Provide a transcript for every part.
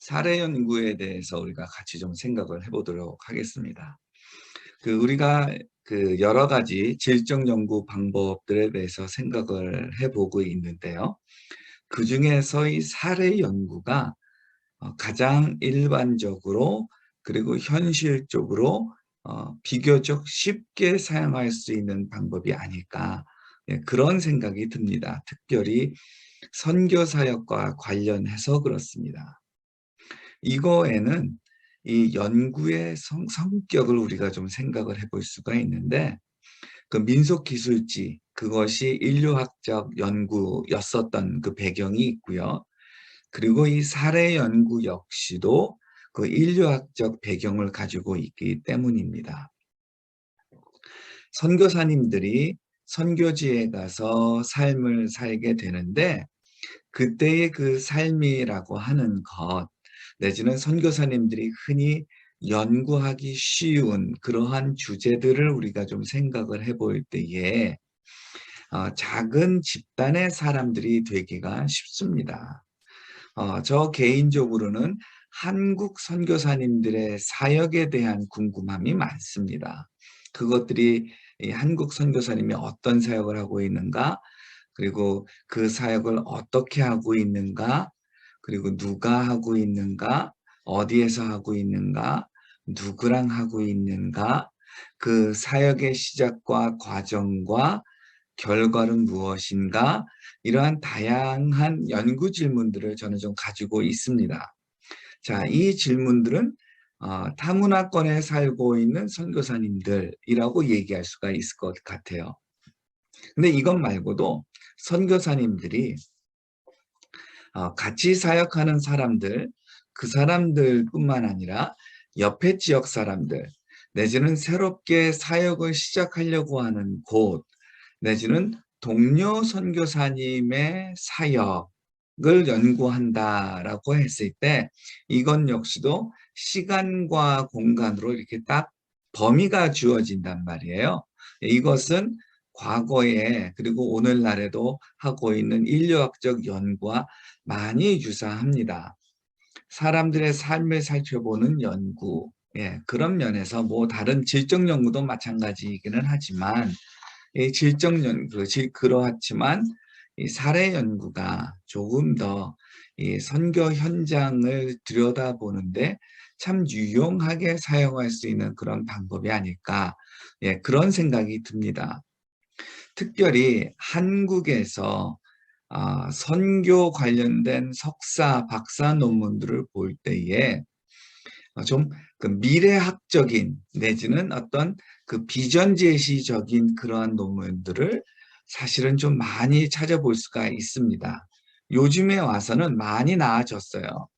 사례 연구에 대해서 우리가 같이 좀 생각을 해보도록 하겠습니다. 우리가 여러 가지 질적 연구 방법들에 대해서 생각을 해보고 있는데요. 그 중에서 이 사례 연구가 가장 일반적으로 그리고 현실적으로 비교적 쉽게 사용할 수 있는 방법이 아닐까, 그런 생각이 듭니다. 특별히 선교 사역과 관련해서 그렇습니다. 이거에는 이 연구의 성격을 우리가 좀 생각을 해볼 수가 있는데, 그 민속기술지, 그것이 인류학적 연구였었던 그 배경이 있고요. 그리고 이 사례 연구 역시도 그 인류학적 배경을 가지고 있기 때문입니다. 선교사님들이 선교지에 가서 삶을 살게 되는데, 그때의 그 삶이라고 하는 것, 내지는 선교사님들이 흔히 연구하기 쉬운 그러한 주제들을 우리가 좀 생각을 해볼 때에 작은 집단의 사람들이 되기가 쉽습니다. 저 개인적으로는 한국 선교사님들의 사역에 대한 궁금함이 많습니다. 그것들이 이 한국 선교사님이 어떤 사역을 하고 있는가, 그리고 그 사역을 어떻게 하고 있는가, 그리고 누가 하고 있는가, 어디에서 하고 있는가, 누구랑 하고 있는가, 그 사역의 시작과 과정과 결과는 무엇인가, 이러한 다양한 연구 질문들을 저는 좀 가지고 있습니다. 자, 이 질문들은 타문화권에 살고 있는 선교사님들이라고 얘기할 수가 있을 것 같아요. 근데 이것 말고도 선교사님들이 같이 사역하는 사람들, 그 사람들뿐만 아니라 옆에 지역 사람들, 내지는 새롭게 사역을 시작하려고 하는 곳, 내지는 동료 선교사님의 사역을 연구한다라고 했을 때, 이건 역시도 시간과 공간으로 이렇게 딱 범위가 주어진단 말이에요. 이것은 과거에 그리고 오늘날에도 하고 있는 인류학적 연구와 많이 유사합니다. 사람들의 삶을 살펴보는 연구, 그런 면에서 뭐 다른 질적 연구도 마찬가지이기는 하지만, 이 질적 연구, 그렇지만 이 사례 연구가 조금 더 이 선교 현장을 들여다보는데 참 유용하게 사용할 수 있는 그런 방법이 아닐까, 그런 생각이 듭니다. 특별히 한국에서 선교 관련된 석사, 박사 논문들을 볼 때에 좀 그 미래학적인 내지는 어떤 그 비전 제시적인 그러한 논문들을 사실은 좀 많이 찾아볼 수가 있습니다. 요즘에 와서는 많이 나아졌어요.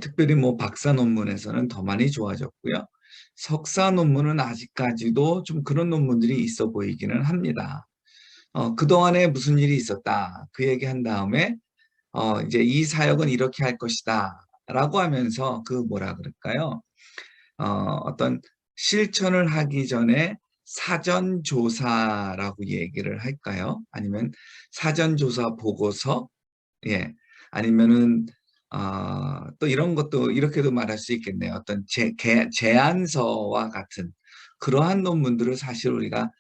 특별히 뭐 박사 논문에서는 더 많이 좋아졌고요. 석사 논문은 아직까지도 좀 그런 논문들이 있어 보이기는 합니다. 그동안에 무슨 일이 있었다, 그 얘기한 다음에 이제 이 사역은 이렇게 할 것이다 라고 하면서 그 뭐라 그럴까요? 어떤 실천을 하기 전에 사전조사라고 얘기를 할까요? 아니면 사전조사 보고서? 아니면은 또 이런 것도 이렇게도 말할 수 있겠네요. 어떤 제안서와 같은 그러한 논문들을 사실 우리가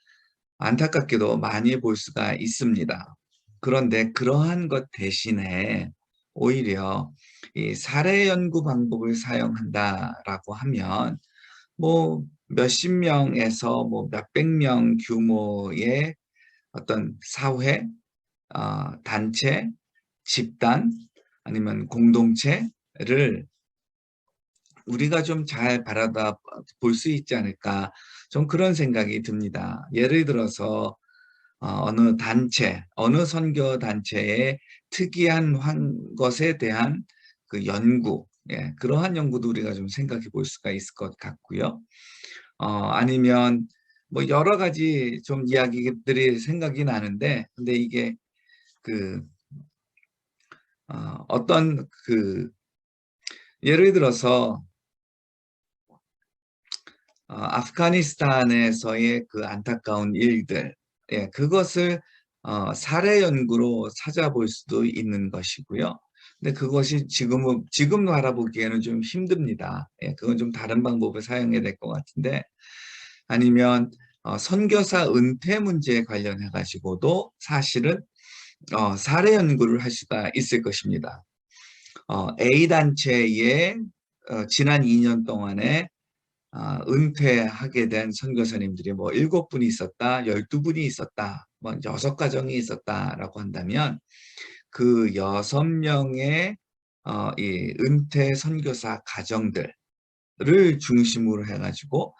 안타깝게도 많이 볼 수가 있습니다. 그런데 그러한 것 대신에 오히려 이 사례 연구 방법을 사용한다라고 하면 뭐 몇십 명에서 뭐 몇백 명 규모의 어떤 사회, 단체, 집단 아니면 공동체를 우리가 좀 잘 바라다 볼 수 있지 않을까, 좀 그런 생각이 듭니다. 예를 들어서 어느 단체, 어느 선교 단체의 특이한 것에 대한 그 연구, 그러한 연구도 우리가 좀 생각해 볼 수가 있을 것 같고요. 아니면 뭐 여러 가지 좀 이야기들이 생각이 나는데, 근데 이게 그 어떤 그 예를 들어서 아프가니스탄에서의 그 안타까운 일들, 그것을 사례 연구로 찾아볼 수도 있는 것이고요. 근데 그것이 지금 알아보기에는 좀 힘듭니다. 예, 그건 좀 다른 방법을 사용해야 될 것 같은데, 아니면 선교사 은퇴 문제에 관련해 가지고도 사실은 사례 연구를 할 수가 있을 것입니다. A단체에 지난 2년 동안에 은퇴하게 된 선교사님들이 뭐 7분이 있었다, 12분이 있었다, 뭐 6가정이 있었다라고 한다면 그 6명의 이 은퇴 선교사 가정들을 중심으로 해가지고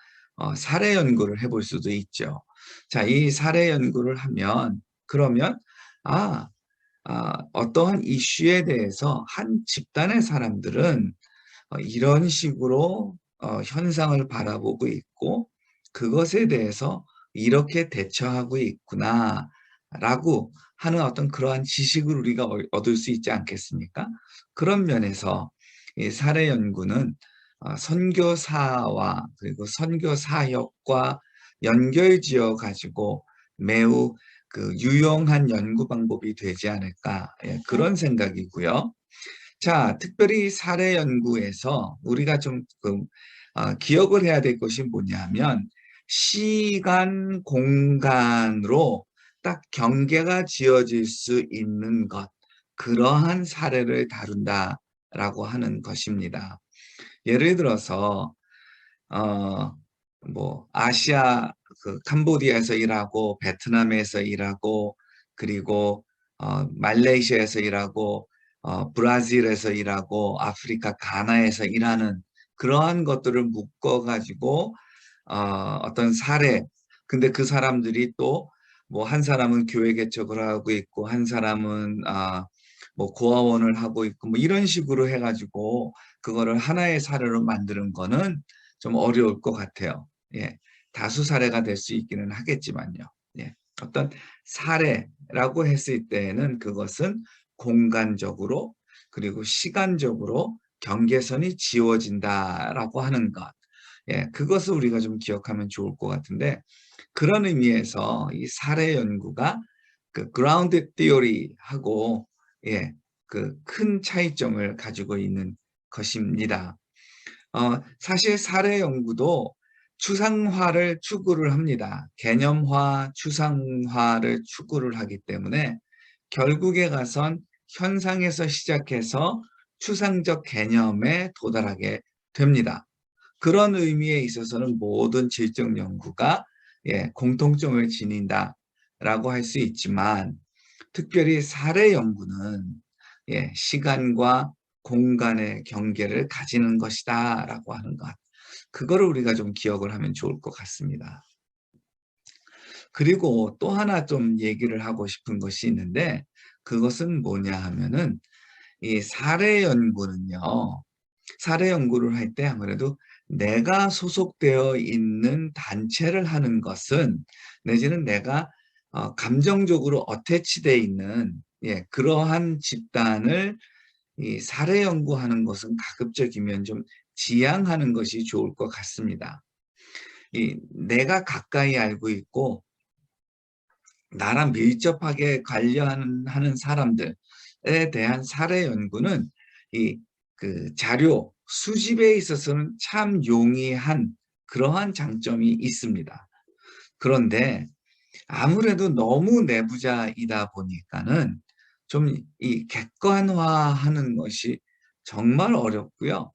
사례 연구를 해볼 수도 있죠. 자, 이 사례 연구를 하면 그러면 아, 어떠한 이슈에 대해서 한 집단의 사람들은 이런 식으로 현상을 바라보고 있고 그것에 대해서 이렇게 대처하고 있구나라고 하는 어떤 그러한 지식을 우리가 얻을 수 있지 않겠습니까? 그런 면에서 이 사례 연구는 선교사와 그리고 선교 사역과 연결지어 가지고 매우 그 유용한 연구 방법이 되지 않을까, 예, 그런 생각이고요. 자, 특별히 사례 연구에서 우리가 좀 기억을 해야 될 것이 뭐냐면 시간, 공간으로 딱 경계가 지어질 수 있는 것, 그러한 사례를 다룬다라고 하는 것입니다. 예를 들어서 뭐 아시아 그 캄보디아에서 일하고 베트남에서 일하고 그리고 말레이시아에서 일하고 브라질에서 일하고 아프리카 가나에서 일하는 그러한 것들을 묶어 가지고 어떤 사례, 근데 그 사람들이 또 뭐 한 사람은 교회 개척을 하고 있고 한 사람은 뭐 고아원을 하고 있고 뭐 이런 식으로 해가지고 그거를 하나의 사례로 만드는 거는 좀 어려울 것 같아요. 예, 다수 사례가 될 수 있기는 하겠지만요. 예, 어떤 사례라고 했을 때에는 그것은 공간적으로 그리고 시간적으로 경계선이 지워진다라고 하는 것. 예, 그것을 우리가 좀 기억하면 좋을 것 같은데 그런 의미에서 이 사례 연구가 그 그라운드 티어리하고 예, 그 큰 차이점을 가지고 있는 것입니다. 사실 사례 연구도 추상화를 추구를 합니다. 개념화, 추상화를 추구를 하기 때문에 결국에 가선 현상에서 시작해서 추상적 개념에 도달하게 됩니다. 그런 의미에 있어서는 모든 질적 연구가 예, 공통점을 지닌다라고 할 수 있지만 특별히 사례 연구는 예, 시간과 공간의 경계를 가지는 것이다라고 하는 것. 그거를 우리가 좀 기억을 하면 좋을 것 같습니다. 그리고 또 하나 좀 얘기를 하고 싶은 것이 있는데 그것은 뭐냐 하면은 이 사례 연구는요. 사례 연구를 할 때 아무래도 내가 소속되어 있는 단체를 하는 것은 내지는 내가 감정적으로 어태치되어 있는 예, 그러한 집단을 이 사례 연구하는 것은 가급적이면 좀 지양하는 것이 좋을 것 같습니다. 이 내가 가까이 알고 있고 나랑 밀접하게 관련하는 사람들에 대한 사례 연구는 이 그 자료 수집에 있어서는 참 용이한 그러한 장점이 있습니다. 그런데 아무래도 너무 내부자이다 보니까는 좀 이 객관화하는 것이 정말 어렵고요.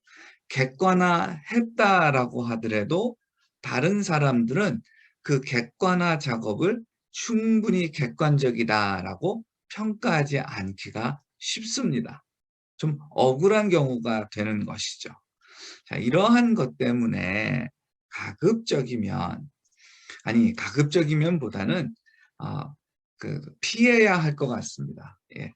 객관화했다라고 하더라도 다른 사람들은 그 객관화 작업을 충분히 객관적이다라고 평가하지 않기가 쉽습니다. 좀 억울한 경우가 되는 것이죠. 자, 이러한 것 때문에 가급적이면 아니 가급적이면 보다는 피해야 할 것 같습니다. 예.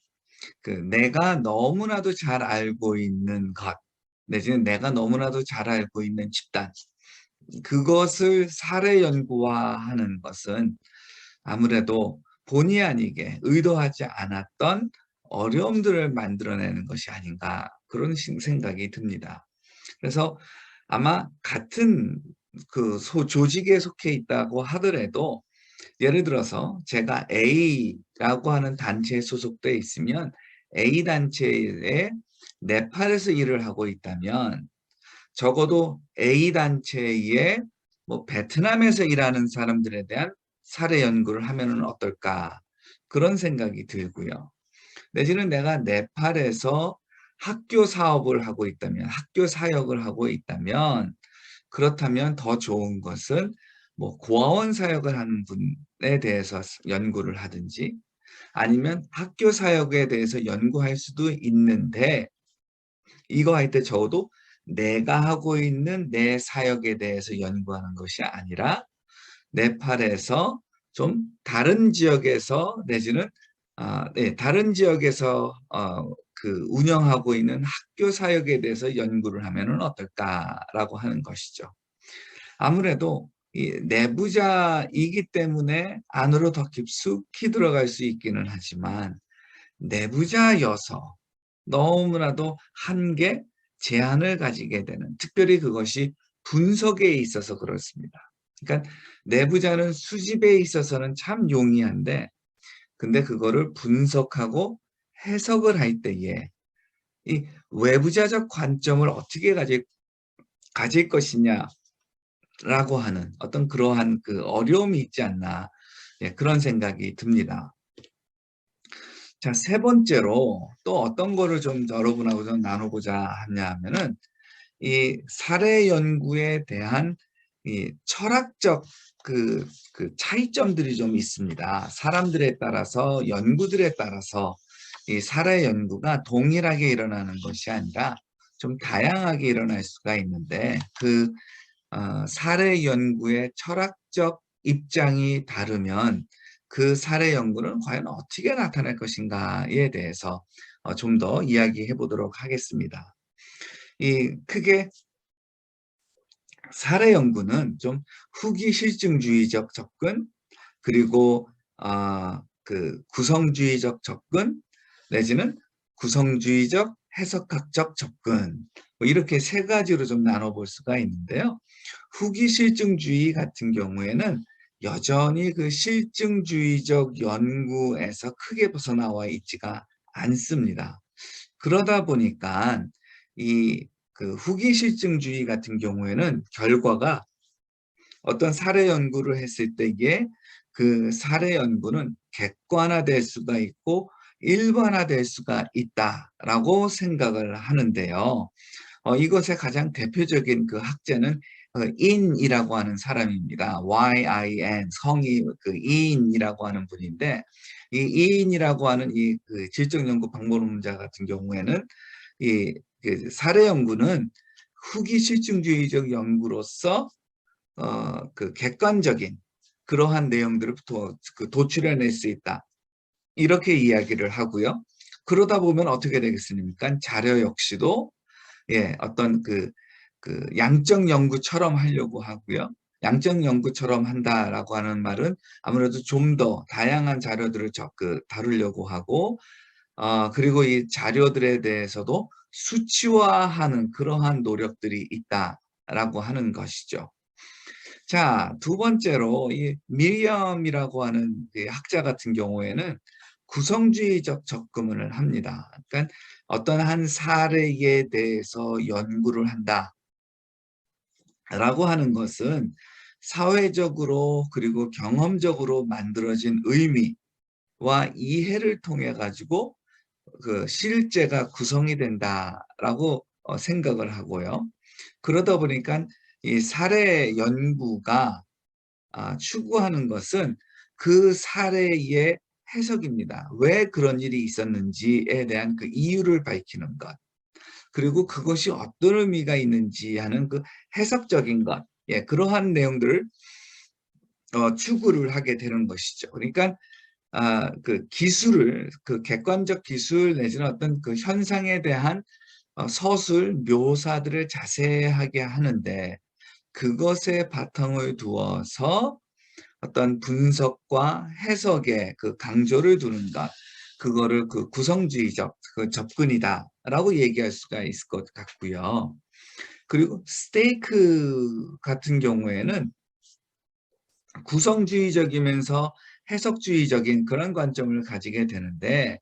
그 내가 너무나도 잘 알고 있는 것 내지는 내가 너무나도 잘 알고 있는 집단 그것을 사례 연구화하는 것은 아무래도 본의 아니게 의도하지 않았던 어려움들을 만들어내는 것이 아닌가 그런 생각이 듭니다. 그래서 아마 같은 그 조직에 속해 있다고 하더라도 예를 들어서 제가 A라고 하는 단체에 소속돼 있으면 A 단체에 네팔에서 일을 하고 있다면 적어도 A 단체에 뭐 베트남에서 일하는 사람들에 대한 사례 연구를 하면은 어떨까 그런 생각이 들고요. 내지는 내가 네팔에서 학교 사업을 하고 있다면, 학교 사역을 하고 있다면, 그렇다면 더 좋은 것은 뭐 고아원 사역을 하는 분에 대해서 연구를 하든지 아니면 학교 사역에 대해서 연구할 수도 있는데 이거 할 때 적어도 내가 하고 있는 내 사역에 대해서 연구하는 것이 아니라 네팔에서 좀 다른 지역에서 내지는 다른 지역에서 그 운영하고 있는 학교 사역에 대해서 연구를 하면은 어떨까라고 하는 것이죠. 아무래도 이 내부자이기 때문에 안으로 더 깊숙이 들어갈 수 있기는 하지만 내부자여서 너무나도 한계, 제한을 가지게 되는 특별히 그것이 분석에 있어서 그렇습니다. 그러니까 내부자는 수집에 있어서는 참 용이한데 근데 그거를 분석하고 해석을 할 때에 이 외부자적 관점을 어떻게 가질 것이냐라고 하는 어떤 그러한 그 어려움이 있지 않나 그런 생각이 듭니다. 자, 세 번째로 또 어떤 거를 좀 여러분하고 좀 나눠보자 하냐면은 이 사례 연구에 대한 이 철학적 그 차이점들이 좀 있습니다. 사람들에 따라서 연구들에 따라서 이 사례 연구가 동일하게 일어나는 것이 아니라 좀 다양하게 일어날 수가 있는데 그 사례 연구의 철학적 입장이 다르면 그 사례 연구는 과연 어떻게 나타날 것인가에 대해서 좀 더 이야기해 보도록 하겠습니다. 이 크게 사례 연구는 좀 후기 실증주의적 접근 그리고 그 구성주의적 접근 내지는 구성주의적 해석학적 접근 뭐 이렇게 세 가지로 좀 나눠볼 수가 있는데요. 후기 실증주의 같은 경우에는 여전히 그 실증주의적 연구에서 크게 벗어나와 있지가 않습니다. 그러다 보니까 이 그 후기 실증주의 같은 경우에는 결과가 어떤 사례 연구를 했을 때에 그 사례 연구는 객관화될 수가 있고 일반화될 수가 있다라고 생각을 하는데요. 이것의 가장 대표적인 그 학자는 인이라고 하는 사람입니다. Y-I-N 성이 그 이인이라고 하는 분인데 이 이인이라고 하는 이 그 질적 연구 방법론자 같은 경우에는 이 그 사례 연구는 후기 실증주의적 연구로서 그 객관적인 그러한 내용들을 도출해낼 수 있다. 이렇게 이야기를 하고요. 그러다 보면 어떻게 되겠습니까? 자료 역시도 어떤 그 양적 연구처럼 하려고 하고요. 양적 연구처럼 한다라고 하는 말은 아무래도 좀 더 다양한 자료들을 다루려고 하고 그리고 이 자료들에 대해서도 수치화하는 그러한 노력들이 있다라고 하는 것이죠. 자, 두 번째로 이 미리엄이라고 하는 그 학자 같은 경우에는 구성주의적 접근을 합니다. 그러니까 어떤 한 사례에 대해서 연구를 한다라고 하는 것은 사회적으로 그리고 경험적으로 만들어진 의미와 이해를 통해 가지고 그 실제가 구성이 된다라고 생각을 하고요. 그러다 보니까 이 사례 연구가 추구하는 것은 그 사례의 해석입니다. 왜 그런 일이 있었는지에 대한 그 이유를 밝히는 것. 그리고 그것이 어떤 의미가 있는지 하는 그 해석적인 것. 그러한 내용들을 추구를 하게 되는 것이죠. 그러니까 그 기술을 그 객관적 기술 내지는 어떤 그 현상에 대한 서술 묘사들을 자세하게 하는데 그것에 바탕을 두어서 어떤 분석과 해석에 그 강조를 두는 것, 그거를 그 구성주의적 그 접근이다라고 얘기할 수가 있을 것 같고요. 그리고 스테이크 같은 경우에는 구성주의적이면서 해석주의적인 그런 관점을 가지게 되는데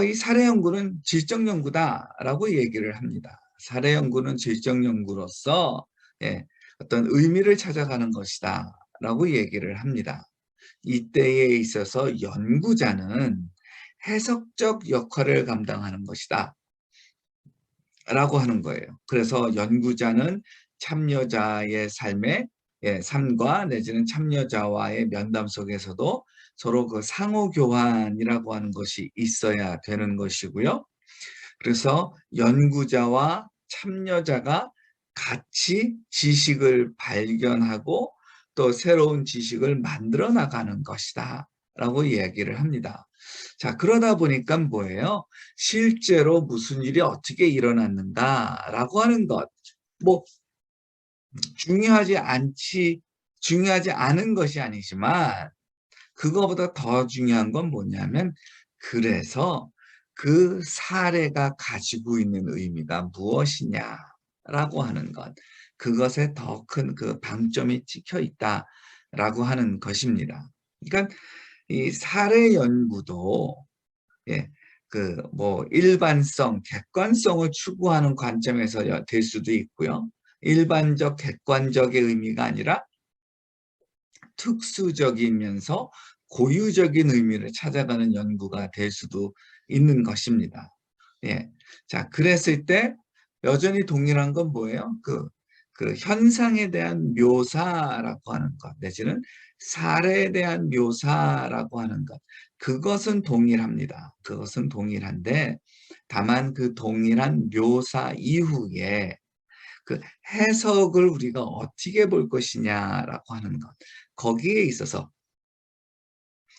이 사례 연구는 질적 연구다라고 얘기를 합니다. 사례 연구는 질적 연구로서 예, 어떤 의미를 찾아가는 것이다라고 얘기를 합니다. 이때에 있어서 연구자는 해석적 역할을 감당하는 것이다 라고 하는 거예요. 그래서 연구자는 참여자의 삶과 내지는 참여자와의 면담 속에서도 서로 그 상호 교환이라고 하는 것이 있어야 되는 것이고요. 그래서 연구자와 참여자가 같이 지식을 발견하고 또 새로운 지식을 만들어 나가는 것이다 라고 이야기를 합니다. 자, 그러다 보니까 뭐예요? 실제로 무슨 일이 어떻게 일어났는가라고 하는 것. 뭐 중요하지 않은 것이 아니지만 그거보다 더 중요한 건 뭐냐면 그래서 그 사례가 가지고 있는 의미가 무엇이냐라고 하는 것. 그것에 더 큰 그 방점이 찍혀 있다라고 하는 것입니다. 그러니까 이 사례 연구도 예, 그 뭐 일반성, 객관성을 추구하는 관점에서 될 수도 있고요. 일반적, 객관적의 의미가 아니라 특수적이면서 고유적인 의미를 찾아가는 연구가 될 수도 있는 것입니다. 예. 자, 그랬을 때 여전히 동일한 건 뭐예요? 그 현상에 대한 묘사라고 하는 것, 내지는 사례에 대한 묘사라고 하는 것, 그것은 동일합니다. 그것은 동일한데, 다만 그 동일한 묘사 이후에 그 해석을 우리가 어떻게 볼 것이냐라고 하는 것. 거기에 있어서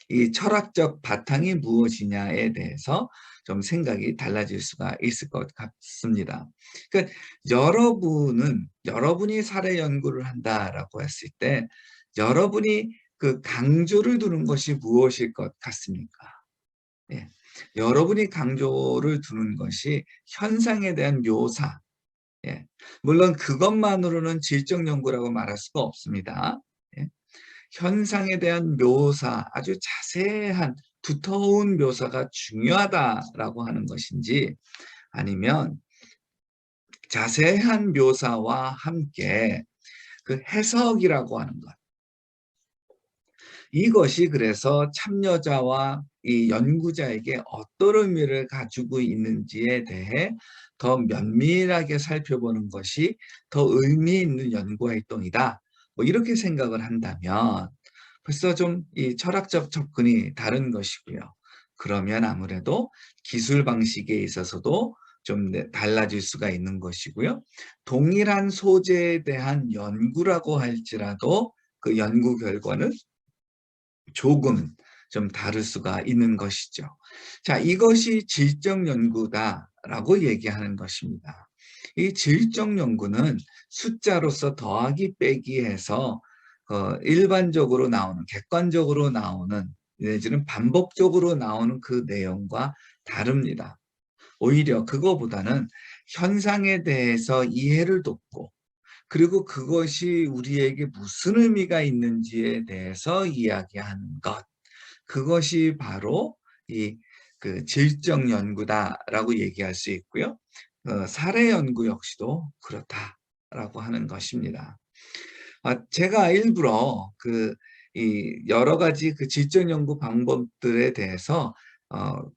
이 철학적 바탕이 무엇이냐에 대해서 좀 생각이 달라질 수가 있을 것 같습니다. 그러니까 여러분이 사례 연구를 한다라고 했을 때 여러분이 그 강조를 두는 것이 무엇일 것 같습니까? 예. 여러분이 강조를 두는 것이 현상에 대한 묘사, 예. 물론 그것만으로는 질적 연구라고 말할 수가 없습니다. 예. 현상에 대한 묘사, 아주 자세한 두터운 묘사가 중요하다라고 하는 것인지 아니면 자세한 묘사와 함께 그 해석이라고 하는 것. 이것이 그래서 참여자와 이 연구자에게 어떤 의미를 가지고 있는지에 대해 더 면밀하게 살펴보는 것이 더 의미 있는 연구 활동이다. 뭐 이렇게 생각을 한다면 벌써 좀 이 철학적 접근이 다른 것이고요. 그러면 아무래도 기술 방식에 있어서도 좀 달라질 수가 있는 것이고요. 동일한 소재에 대한 연구라고 할지라도 그 연구 결과는 조금 좀 다를 수가 있는 것이죠. 자, 이것이 질적 연구다라고 얘기하는 것입니다. 이 질적 연구는 숫자로서 더하기 빼기 해서 일반적으로 나오는, 객관적으로 나오는 내지는 반복적으로 나오는 그 내용과 다릅니다. 오히려 그거보다는 현상에 대해서 이해를 돕고 그리고 그것이 우리에게 무슨 의미가 있는지에 대해서 이야기하는 것. 그것이 바로 이 그 질적 연구다라고 얘기할 수 있고요. 사례 연구 역시도 그렇다라고 하는 것입니다. 제가 일부러 이 여러 가지 그 질적 연구 방법들에 대해서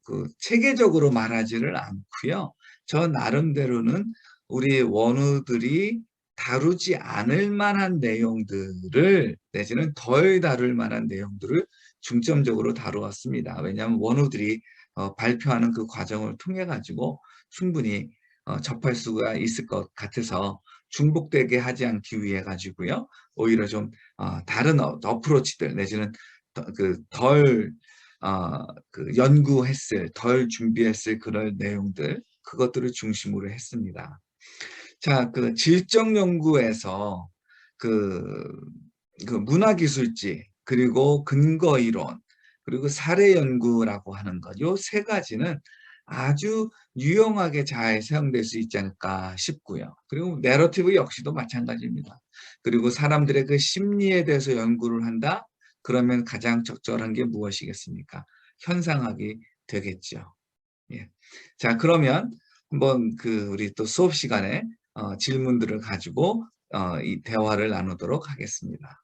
그 체계적으로 말하지를 않고요. 저 나름대로는 우리 원우들이 다루지 않을 만한 내용들을 내지는 덜 다룰 만한 내용들을 중점적으로 다루었습니다. 왜냐하면 원우들이 발표하는 그 과정을 통해 가지고 충분히 접할 수가 있을 것 같아서 중복되게 하지 않기 위해 가지고요. 오히려 좀 다른 어프로치들 내지는 덜 준비했을 그런 내용들 그것들을 중심으로 했습니다. 자, 그 질적 연구에서 그, 그 문화기술지 그리고 근거이론 그리고 사례 연구라고 하는 것, 요 세 가지는 아주 유용하게 잘 사용될 수 있지 않을까 싶고요. 그리고 내러티브 역시도 마찬가지입니다. 그리고 사람들의 그 심리에 대해서 연구를 한다? 그러면 가장 적절한 게 무엇이겠습니까? 현상학이 되겠죠. 예. 자, 그러면 한번 우리 또 수업 시간에 질문들을 가지고 이 대화를 나누도록 하겠습니다.